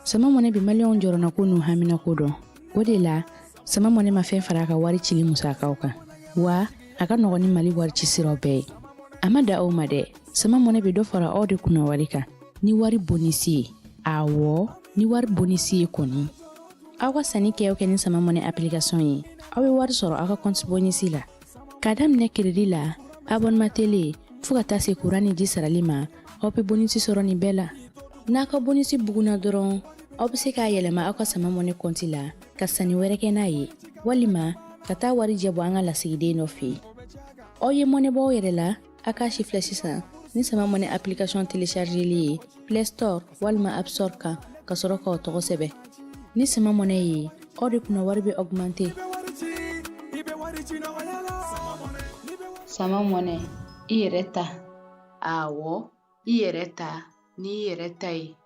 Sama mone bi malion jorona kunu hamina kodo. Odela sama mone ma fen faraka wari chili musakaw kan. Wa aka nogoni mali wari ci siro be. Amada o made sama mone bi do fara ode kuna warika. Ni wari bonisi awo ni wari bonisi koni. Awa sani ke ni sama mone application yi. Awe wari soro aka compte bonisi la. Kadam ne kredi la abonnement télé fuka tase kurani ji saralima ope bonisi soro ni bela. Naka bonisi buguna doron obse ka yelema aka sama mone konti la ka sani were ke na ye walima kata wari jebo anga la sigide no fi oye mone bo yere la aka shifle sisa ni sama mone application télécharger li Play Store walima App Store ka soro ko to sebe ni sama mone yi odi kuna wari be augmenter sama mone ireta awo ireta ni ireta yi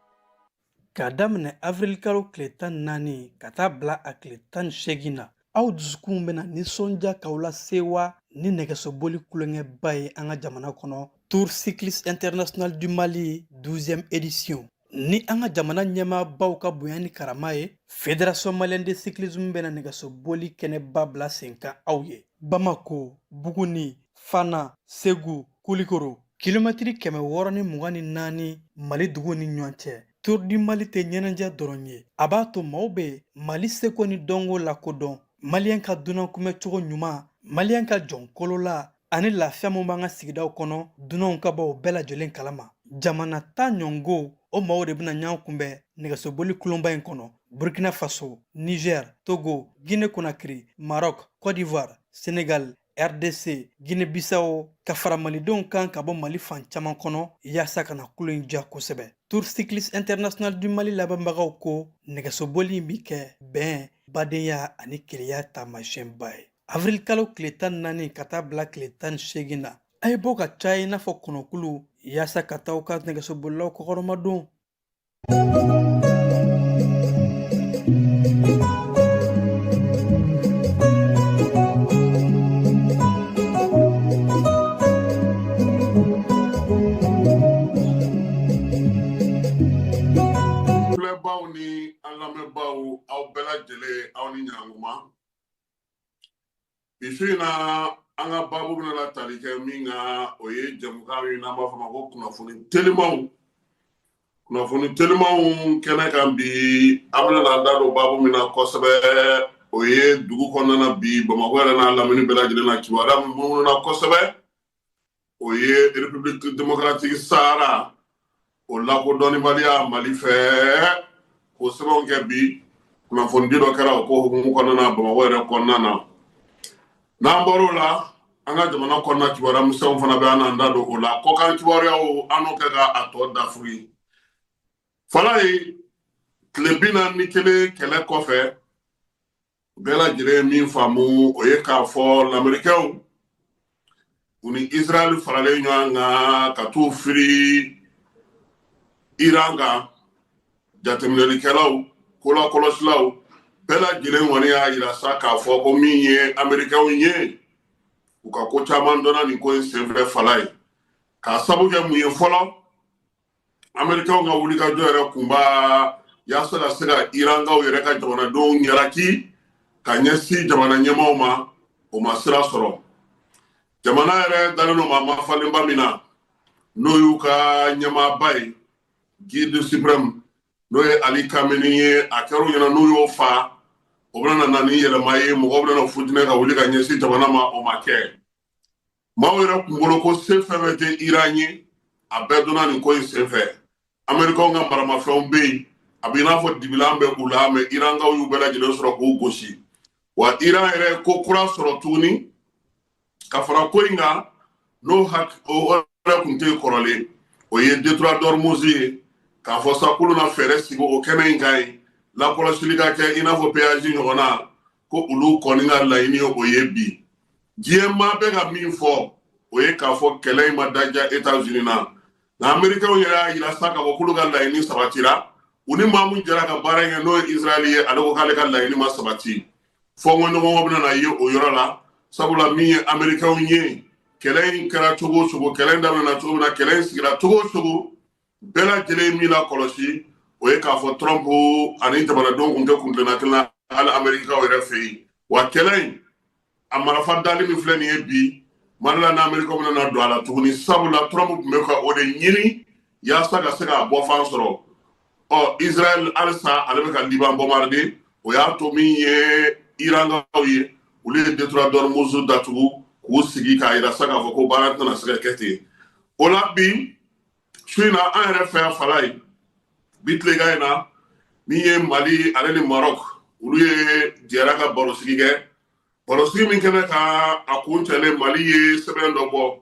K'a daminɛ avril kalo tile 14 ka taa bila a tile 18 na aw dusukun bɛna nisɔndiya k'aw lase wa ni nɛgɛsoboli kulonkɛba ye an ka jamana kɔnɔ Tour cycliste international du Mali 12e édition ni an ka jamana ɲɛmaabaw ka bonya ni karama ye fédération malienne de cyclisme bɛna nɛgɛsoboli kɛnɛba bila sen kan aw ye Bamako, Buguni, Fana, Segu, Kulikoro kilomɛtiri 624 Mali dugu ni ɲɔgɔn cɛ Tour du Mali tɛ ɲɛnajɛ dɔrɔn ye a b'a to maaw bɛ Mali seko ni dɔnko lakodɔn maliyɛn ka dunan kunbɛcogo ɲuman maliyɛn ka jɔnkolo la ani lafiya min b'an ka sigidaw kɔnɔ dunanw ka bɔ o bɛɛ lajɛlen kalama jamana ta ɲɔngo o maaw de bɛna ɲɔgɔn kunbɛn nɛgɛsoboli kulonba in kɔnɔ Burkina Faso, Niger, Togo, Guinée Conakry, Maroc, Côte d'Ivoire, Sénégal, RDC, Guinée-Bissau ka fara malidenw kan ka bɔ Mali fan caman kɔnɔ yaasa ka na kulo in diya kosɛbɛ Tour cycliste international du Mali labanbagaw ko nɛgɛsoboli in bi kɛ bɛn badenya ani keleya taamasiyɛnba ye avril kalo tile 14 ka taa bila tile 18 na a ye bɔ ka caya i n'a fɔ kɔnɔkulu yaasa ka taa u ka nɛgɛsobolilaw kɔkɔrɔmadon aw bɛɛ lajɛlen aw ni ɲankuma bisi na an ka babu bɛna la tali kɛ min ka o ye jamukan ye n'an b'a fɔ ma ko kunnafoni telimanw kɛnɛ kan bi an bɛna na da don babu min na kosɛbɛ o ye dugu kɔnɔna bi Bamakɔ yɛrɛ n'a lamini bɛɛ lajɛlen na kibaruya min munnu na kosɛbɛ o ye République démocratique Sahara o lakodɔnnibaliya Mali fɛ k'o sɛbɛnw kɛ bi kunnafoni dɔ kɛra o ko hukumu kɔnɔna Bamakɔ yɛrɛ kɔnɔna na n'an bɔr'o la an ka jamana kɔnɔna kibaruya misɛnw fana bɛ an n'an da don o la kɔkan kibaruyaw an n'o kɛ ka a tɔ dafuri fɔlɔ ye tile 41 kɛlɛ kɔfɛ bɛɛ lajɛlen min faamu o ye k'a fɔ lamɛrikɛnw u ni Israël faralen ɲɔgɔn kan ka t'u firi Iran kan jateminɛlikɛlaw kolakɔlɔsilaw bɛɛ lajɛlen kɔni y'a yira sa k'a fɔ ko min ye Amerikɛnw ye u ka ko caman dɔnna nin ko in senfɛ fala ye k'a sabu kɛ mun ye fɔlɔ Amerikɛnw ka wulikajɔ yɛrɛ kunba yaasa ka se ka Irankaw yɛrɛ ka jamanadenw ɲaraki ka ɲɛsin jamana ɲɛmaw ma o ma sira sɔrɔ jamana yɛrɛ dalen don ma falenba min na n'o y'u ka ɲɛmaaba ye guide suprême n'o ye Ali Khamenei ye a kɛr'u ɲɛna n'u y'o fa o bɛna na ni yɛlɛma ye mɔgɔw bɛna futinɛ ka wuli ka ɲɛsin jamana ma o ma kɛ maaw yɛrɛ kunkolo ko se fɛn fɛn tɛ Iran ye a bɛɛ donna nin ko in senfɛ Amerikɛnw ka maramafɛnw bɛ yen a bɛ i n'a fɔ dibilan bɛ u la mɛ Irankaw y'u bɛɛ lajɛlen sɔrɔ k'u gosi wa Iran yɛrɛ ye ko kura sɔrɔ tuguni ka fara ko in kan n'o yɛrɛ tun tɛ kɔrɔlen o ye Detroit d'Ormuz ye k'a fɔ sa k'olu na fɛɛrɛ sigi o kɛnɛ in kan ye lakɔlɔsili ka kɛ i n'a fɔ péage ɲɔgɔn na ko olu kɔni ka laɲini o ye bi diɲɛ maa bɛ ka min fɔ o ye k'a fɔ kɛlɛ in ma daja États-Unis na nka Américains yɛrɛ y'a yira sa k'a fɔ k'olu ka laɲini sabatira u ni maa min jɛra ka baara kɛ n'o ye Israël ye ale ko k'ale ka laɲini ma sabati fɔnkɔɲɔgɔnw bɛna na ye o yɔrɔ la sabula min ye Américains ye kɛlɛ in kɛra cogo o cogo kɛlɛ in daminɛna cogo min na kɛlɛ in sigira cogo o cogo bɛɛ lajɛlen min lakɔlɔsi o ye k'a fɔ Trump ani jamanadenw kun tɛ kuntilenna kelen na hali Américains yɛrɛ fɛ yen wa kɛlɛ in a marifa dali min filɛ nin ye bi Mali la ni Américains bɛna don a la tuguni sabula Trump tun bɛ ka o de ɲini yaasa ka se k'a bɔfan sɔrɔ Israël halisa ale bɛ ka Liban bombarder o y'a to min ye Irankaw ye olu ye Detroit d'Ormuz datugu k'u sigi k'a yira sa k'a fɔ ko baara tɛna se ka kɛ ten o la bi su in na an yɛrɛ fɛ yan fala ye bi tilegan in na min ye Mali ale ni Maroc olu ye jɛra ka barosigi kɛ barosigi min kɛnɛ ka a kun cɛlen Mali ye sɛbɛn dɔ bɔ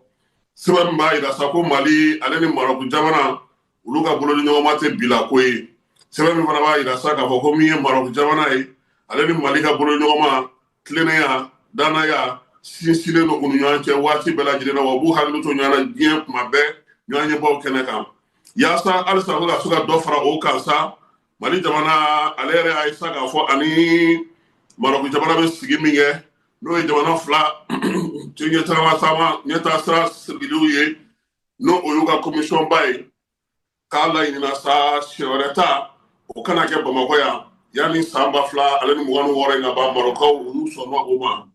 sɛbɛn min b'a yira sa ko Mali ale ni Maroc jamana olu ka bolodiɲɔgɔnma tɛ bila ko ye sɛbɛn min fana b'a yira sa k'a fɔ ko min ye Maroc jamana ye ale ni Mali ka bolodiɲɔgɔnma tilennenya danaya sinsinnen don u ni ɲɔgɔn cɛ waati bɛɛ lajɛlen na wa u b'u hakili to ɲɔgɔn na diɲɛ kuma bɛɛ ɲɔgɔn ɲɛbaw kɛnɛ kan yaasa halisa ko ka se ka dɔ fara o kan sa Mali jamana ale yɛrɛ y'a ye sa k'a fɔ ani Maroc jamana bɛ sigi min kɛ n'o ye jamana fila ɲɛtaga sira sigilenw ye n'o o y'u ka commission ba ye k'a laɲinina sa siɲɛ wɛrɛ ta o kana kɛ Bamakɔ yan yanni san 2000 ale ni 26 in ka ban Marɔkaw olu sɔnna o ma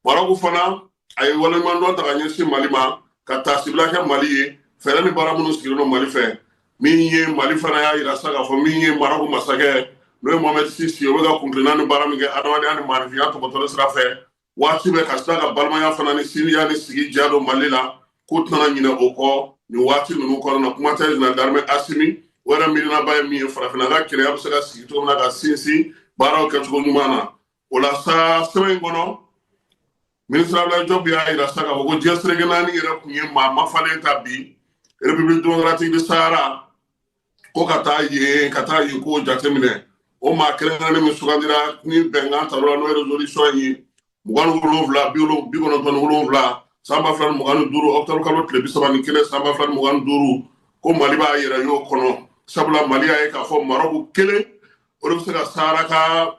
Maroc fana a ye waleɲuman dɔ ta ka ɲɛsin Mali ma ka taasibila kɛ Mali ye fɛɛrɛ ni baara minnu sigilen don Mali fɛ min ye Mali fana y'a yira sa k'a fɔ min ye Maroc masakɛ n'o ye Mohamed Sisi o bɛ ka kuntilenna ni baara min kɛ adamadenya ni maanifinya tɔbɔtɔli sira fɛ waati bɛɛ ka sila ka balimaya fana ni sinjiya ni sigi diya don Mali la k'u tɛna ɲinɛ o kɔ nin waati ninnu kɔnɔ na kuma tɛ général d'armée Asimi o yɛrɛ miirinaba ye min ye farafinna ka kɛlɛya bɛ se ka sigi cogo min na ka sinsin baaraw kɛcogo ɲuman na o la sa sɛbɛn in kɔnɔ ministre Abdoulaye Diop y'a yira sa k'a fɔ ko diɲɛ seleke naani yɛrɛ kun ye maa mafalen ta bi République démocratique du Sahara ko ka taa yen ko jateminɛ o maa kɛrɛnkɛrɛnnen min sugandira ni bɛnkan tar'o la n'o ye résolution ye 27 san 2025 octobre kalo tile 31 san 2025 ko Mali b'a yɛrɛ y'o kɔnɔ sabula Mali y'a ye k'a fɔ Maroc kelen o de bɛ se ka Sahara ka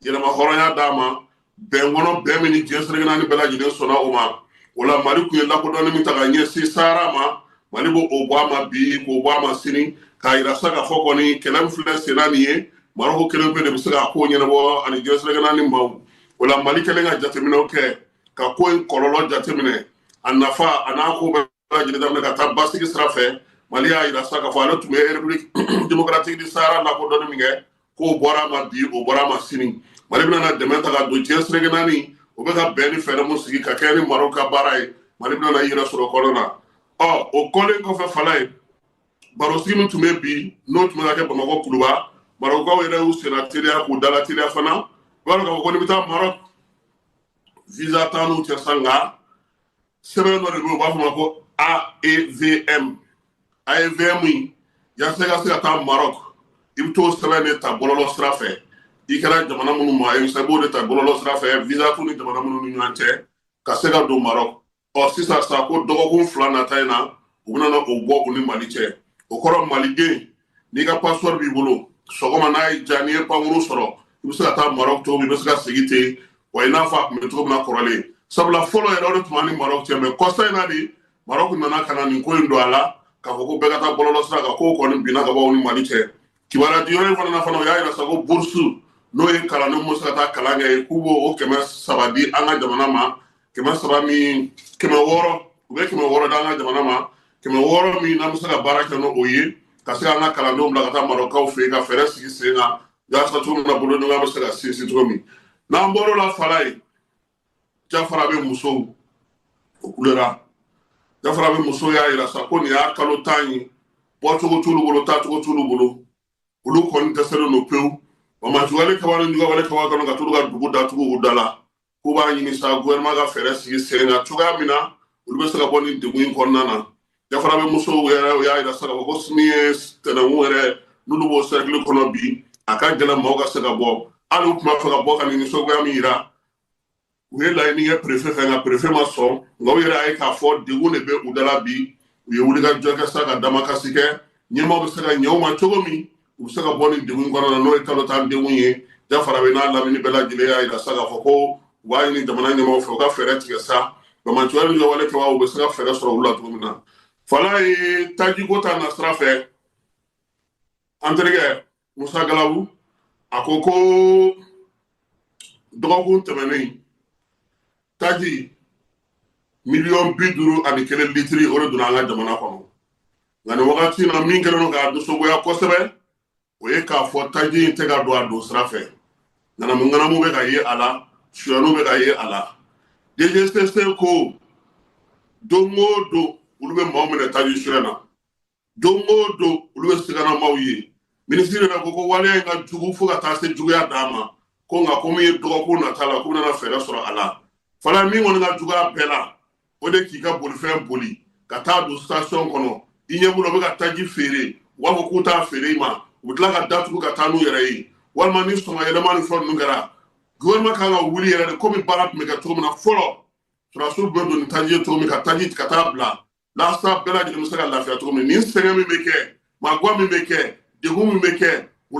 yɛlɛma hɔrɔnya d'a ma bɛn kɔnɔ bɛn min ni diɲɛ seleke naani bɛɛ lajɛlen sɔnna o ma o la Mali kun ye lakodɔnni min ta ka ɲɛsin Sahara ma Mali b'o bɔ a ma bi k'o bɔ a ma sini k'a yira sa k'a fɔ kɔni kɛlɛ min filɛ senna nin ye Maroc kelen pe de bɛ se k'a ko ɲɛnabɔ ani diɲɛ seleke naani maaw o la Mali kelen ka jateminɛw kɛ ka ko in kɔlɔlɔ jateminɛ a nafa a n'a ko bɛɛ lajɛlen daminɛ ka taa basigi sira fɛ Mali y'a yira sa k'a fɔ ale tun bɛ République démocratique du Sahara lakodɔnni min kɛ k'o bɔra a ma bi o bɔra a ma sini Mali bɛna dɛmɛ ta ka don diɲɛ seleke naani o bɛ ka bɛn ni fɛɛrɛ mun sigi ka kɛ ni Maroc ka baara ye Mali bɛna yɛrɛ sɔrɔ kɔnɔ na o kɔlen kɔfɛ fala ye barosigi min tun bɛ bi n'o tun bɛ ka kɛ Bamakɔ Kuluba Marocaw yɛrɛ y'u senna teliya k'u dala teliya fana i b'a dɔn k'a fɔ ko n'i bɛ taa Maroc visa t'an n'u cɛ sa nka sɛbɛn dɔ de bɛ yen u b'a fɔ ma ko AEVM in yaasa i ka se ka taa Maroc i bɛ t'o sɛbɛn de ta bɔlɔlɔ sira fɛ i kɛra jamana minnu ma i b'o de ta bɔlɔlɔ sira fɛ visa t'u ni jamana minnu ni ɲɔgɔn cɛ ka se ka don Maroc sisan sa ko dɔgɔkun 2 nata in na u bɛna o bɔ u ni Mali cɛ o kɔrɔ Maliden n'i ka passeport b'i bolo sɔgɔma n'a ye ja n'i ye pankuru sɔrɔ i bɛ se ka taa Maroc cogo min i bɛ se ka segin ten wa i n'a fɔ a tun bɛ cogo min na kɔrɔlen sabula fɔlɔ yɛrɛ o de tun b'a ni Maroc cɛ mɛ kɔsa in na de Maroc nana ka na nin ko in don a la k'a fɔ ko bɛɛ ka taa bɔlɔlɔ sira kan k'o kɔni binna ka bɔ u ni Mali cɛ kibaruya di yɔrɔ in fana na fana o y'a yira sa ko bourse n'o ye kalandenw bɛ se ka taa kalan kɛ k'u b'o 300 di an ka jamana ma 300 min 600 u bɛ 600 di an ka jamana ma 600 min n'an bɛ se ka baara kɛ n'o ye ka se an ka kalandenw bila ka taa Marocaw fɛ yen ka fɛɛrɛ sigi sen kan yaasa cogo min na boloɲɔgɔnya bɛ se ka sinsin cogo min n'an bɔr'o la fala ye Jafara bɛ musow o kulera Jafara bɛ musow y'a yira sa ko nin y'a kalo 10 ye bɔcogo t'olu bolo taacogo t'olu bolo olu kɔni dɛsɛlen don pewu wa majuguyali kaba ni juguyali kaba kɔnɔ ka t'olu ka dugu datugu u da la k'u b'a ɲini sa gouvernement ka fɛɛrɛ sigi sen kan cogoya min na olu bɛ se ka bɔ nin degun in kɔnɔna na jafara bɛ musow yɛrɛ o y'a yira sa k'a fɔ ko sini ye tɛnɛnku yɛrɛ n'olu b'o cercle kɔnɔ bi a ka gɛlɛn maaw ka se ka bɔ hali u tun b'a fɛ ka bɔ ka nisɔngoya min yira u ye laɲini kɛ préfet fɛ nka préfet ma sɔn nka u yɛrɛ y'a ye k'a fɔ degun de bɛ u da la bi u ye wulikajɔ kɛ sa ka damakasi kɛ ɲɛmaaw bɛ se ka ɲɛ u ma cogo min u bɛ se ka bɔ ni degun kɔnɔ na n'o ye kalo tan degun ye jafara bɛ n'a lamini bɛɛ lajɛlen y'a yira sa k'a fɔ ko u b'a ɲini jamana ɲɛmaaw fɛ u ka fɛɛrɛ tigɛ sa bamanciya ni ɲɔgɔnwale kɛbagaw u bɛ se ka fɛɛrɛ sɔrɔ olu la cogo min na fala ye tajiko ta nasira fɛ an terikɛ Musa Galabu a ko ko dɔgɔkun tɛmɛnen taji 51,000,000 litiri o de donna an ka jamana kɔnɔ nka nin wagati na min kɛlen don k'a dusɔgoya kosɛbɛ o ye k'a fɔ taji in tɛ ka don a don sira fɛ ŋanamu bɛ ka ye a la suyanu bɛ ka ye a la DGCC ko don o don olu bɛ maaw minɛ taji suyɛn na don o don olu bɛ sigana maaw ye minisiri yɛrɛ ko waleya in ka jugu fo ka taa se juguya dan ma ko nka ko min ye dɔgɔkun nata la k'u bɛna fɛɛrɛ sɔrɔ a la fana min kɔni ka juguya bɛɛ la o de k'i ka bolifɛn boli ka taa don station kɔnɔ i ɲɛ bolo u bɛ ka taji feere u b'a fɔ k'u t'a feere i ma u bɛ tila ka datugu ka taa n'u yɛrɛ ye walima ni sɔngɔ yɛlɛma ni fɛn ninnu kɛra gouvernement kan ka wuli yɛrɛ de komi baara tun bɛ kɛ cogo min na fɔlɔ sɔrɔdasiw bɛ don ni taji ye cogo min ka taji ka taa bila lasa bɛɛ lajɛlen bɛ se ka lafiya cogo min nin sɛgɛn min bɛ kɛ magoya min bɛ kɛ degun min bɛ kɛ